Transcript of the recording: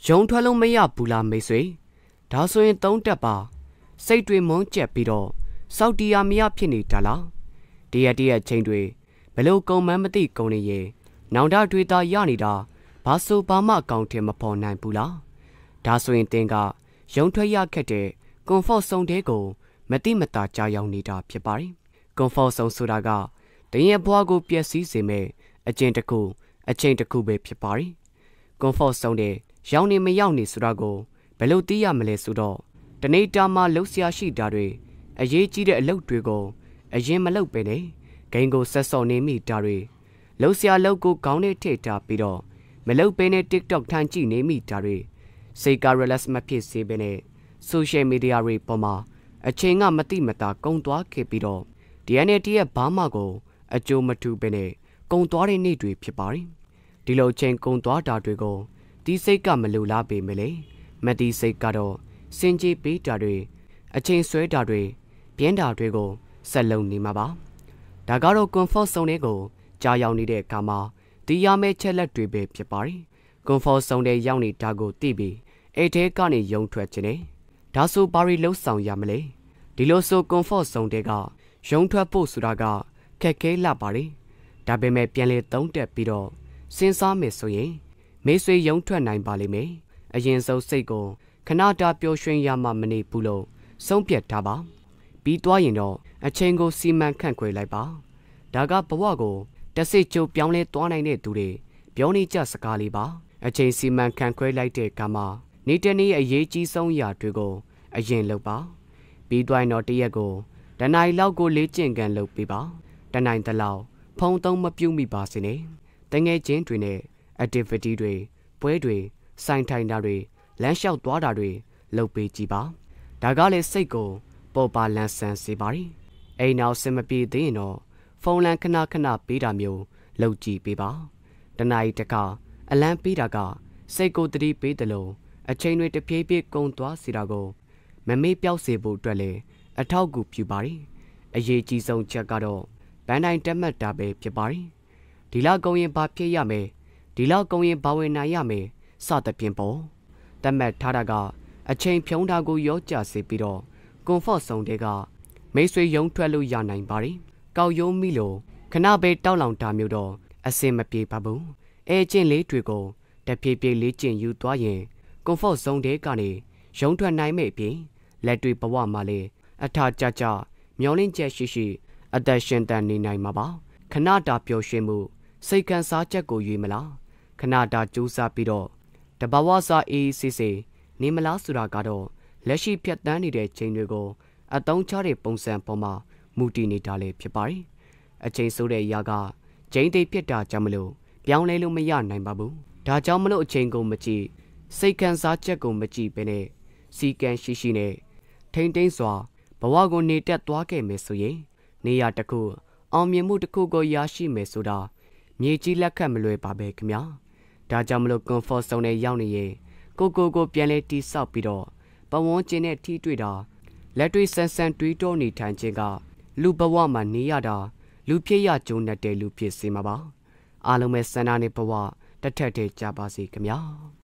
ရုံထွက်လို့မရဘူးလားမိတ်ဆွေဒါဆိုရင်သုံးတက်ပါစိတ်တွေမုန်းကျက်ပြီးတော့စောက်တီယာမရဖြစ်နေတာလားတရက်ချင်းတွေဘလို့ကုံမန်းမသိကုံနေရင်နောင်တတွေသာရနေတာဘာဆိုဘာမှအကောင့်ထဲမပေါ်နိုင်ဘူးလားဒါဆိုရင်တင်ကရုံထွက်ရခက်တဲ့ကွန်ဖော့ဆုံးတဲ့ကိုမတိမတာကြားရောက်နေတာဖြစ်ပါတယ်ကွန်ဖော့ဆုံးဆိုတာကတရင်ဘွားကိုပျက်စီးစေမဲ့အကျင့်တစ်ခုအချိန်တစ်ခုပဲဖြစ်ပါတယ်ကွန်ဖော့ဆုံးတဲ့ရောက်နေမရောက်နေဆိုတာကိုဘယ်လိုသိရမလဲဆိုတော့တနေ့တာမှလှုပ်ရှားရှိတာတွေအရေးကြီးတဲ့အလုပ်တွေကိုအရင်မလုပ်ပဲနဲ့ဂိမ်းကိုဆက်စော်နေမိတာတွေလှုပ်ရှားလုပ်ကိုခေါင်းနဲ့ထည့်ထားပြီးတော့မလုပ်ပဲနဲ့ TikTok ထန်ကြည့်နေမိတာတွေစိတ်က relax မဖြစ်စေပဲနဲ့ social media တွေပေါ်မှာအချိန်ကမတိမတာကုံသွားခဲ့ပြီးတော့ဒီအနေတရဲ့ဘာမှကိုအကျိုးမထူပဲနဲ့ကုံသွားတဲ့နေ့တွေဖြစ်ပါတယ်ဒီလိုချိန်ကုံသွားတာတွေကိုဒီစိတ်ကမလိုလားပေမဲ့လေမတိစိတ်ကတော့စင်ကြေးပေးတာတွေအချိန်ဆွဲတာတွေပြင်းတာတွေကိုဆက်လုံနေမှာပါဒါကတော့ comfort zone တွေကိုကြာရောက်နေတဲ့အခါမှာဒီရမယ့်ချက်လက်တွေပဲဖြစ်ပါတယ် comfort zone တွေရောက်နေတာကိုသိပြီးအဲ့ထဲကနေယုံထွက်ခြင်းနဲ့ဒါဆိုဘာတွေလှုပ်ဆောင်ရမလဲဒီလိုဆို comfort zone တွေကယုံထွက်ဖို့ဆိုတာကခက်ခဲလာပါတယ်ဒါပေမဲ့ပြန်လေသုံးတက်ပြီးတော့စဉ်းစားမယ်ဆိုရင်မေးဆွေယုံထွက်နိုင်ပါလိမ့်မယ်အရင်ဆုံးစိတ်ကိုခဏတာပျော်ရွှင်ရမှမနေဘူးလို့ဆုံးဖြတ်ထားပါပြီးသွားရင်တော့အချိန်ကိုစီမံခန့်ခွဲလိုက်ပါဒါကဘဝကိုတဆိတ်ကျုပ်ပြောင်းလဲသွားနိုင်တဲ့သူတွေပြောနေကြစကားလေးပါအချိန်စီမံခန့်ခွဲလိုက်တဲ့ကမှနေ့တနေ့အရေးကြီးဆုံးရာတွေကိုအရင်လုပ်ပါပြီးသွားရင်တော့တရက်ကိုတနိုင်လောက်ကိုလေ့ကျင့်ကန်လုပ်ပေးပါတနိုင်တလောက်ဖုံသုံးမပြုတ်မိပါစေနဲ့တငယ်ချင်းတွေနဲ့ activity တွေပွဲတွေစိုင်းထိုင်တာတွေလမ်းလျှောက်သွားတာတွေလုပ်ပေးကြည့်ပါဒါကလည်းစိတ်ကိုပေါ်ပါလန်းဆန်းစေပါရီအိမ်နောက်စင်မပြေသေးရင်တော့ဖုန်းလန်းခဏပေးတာမျိုးလုပ်ကြည့်ပေးပါတနိုင်တခါအလန်းပေးတာကစိတ်ကိုတတိပေးတယ်လို့အချိန်တွေတပြေးပြေးကုန်သွားစေတာကိုမမေ့ပြောက်စေဖို့အတွက်လည်းအထောက်အကူပြုပါရီအရေးကြီးဆုံးချက်ကတော့ဘန်တိုင်းတက်မှတ်တာပဲဖြစ်ပါရီဒီလောက်ကုန်ရင်ဘာဖြစ်ရမယ်ဒီလောက်ကုန်ရင်ဘာဝင်နိုင်ရမယ်စသဖြင့်ပေါ့တက်မှတ်ထားတာကအချိန်ဖြုံးတာကိုရောကြစေပြီးတော့ကွန်ဖော့ဆုံးတွေကမိတ်ဆွေယုံထွက်လို့ရနိုင်ပါရီကောက်ရုံးမိလို့ခဏပဲတောက်လောင်တာမျိုးတော့အစင်မပြေပါဘူးအဲကျင့်လေးတွေကိုတဖြည်းဖြည်းလေးကျင့်ယူသွားရင်ကွန်ဖော့ဆုံးတွေကနေယုံထွက်နိုင်မဲ့အပြင်လက်တွေဘဝမှာလေအထာကြကြမျောလင့်ချက်ရှိအသက်ရှင်တန်နေနိုင်မှာပါခဏတာပျော်ရွှင်မှုစိတ်ခံစားချက်ကိုယူမလားခဏတာကြိုးစားပြီးတော့တဘာဝစားအေးဆေးဆေးနေမလားဆိုတာကတော့လက်ရှိဖြတ်တန်းနေတဲ့ချိန်တွေကိုအတုံးချတဲ့ပုံစံပေါ်မှာမူတည်နေတာလေဖြစ်ပါတယ်အချိန်ဆိုတဲ့အရာကချိန်သိဖြစ်တာကြောင့်မလို့ပြောင်းလဲလို့မရနိုင်ပါဘူးဒါကြောင့်မလို့အချိန်ကိုမကြည့်စိတ်ခံစားချက်ကိုမကြည့်ပဲနဲ့စီကံရှိနဲ့ထိမ့်သိမ်းစွာဘဝကိုနေတက်သွားခဲ့မယ်ဆိုရင်နေရာတစ်ခုအောင်မြင်မှုတစ်ခုကိုရရှိမယ်ဆိုတာမြေကြီးလက်ခတ်မလွယ်ပါပဲခင်ဗျာဒါကြောင့်မလို့ comfort zone နဲ့ရောက်နေရင်ကိုပြန်လဲတီးဆောက်ပြီးတော့ပဝန်းကျင်နဲ့ထီးတွေ့တာလက်တွေ့ဆန်းတွေးတောနေထိုင်ခြင်းကလူဘဝမှာနေရတာလူဖြစ်ရကြုံတဲ့လူဖြစ်စေမှာပါအားလုံးပဲစန္ဒနဲ့ဘဝတစ်ထက်တည်းကြပါစေခင်ဗျာ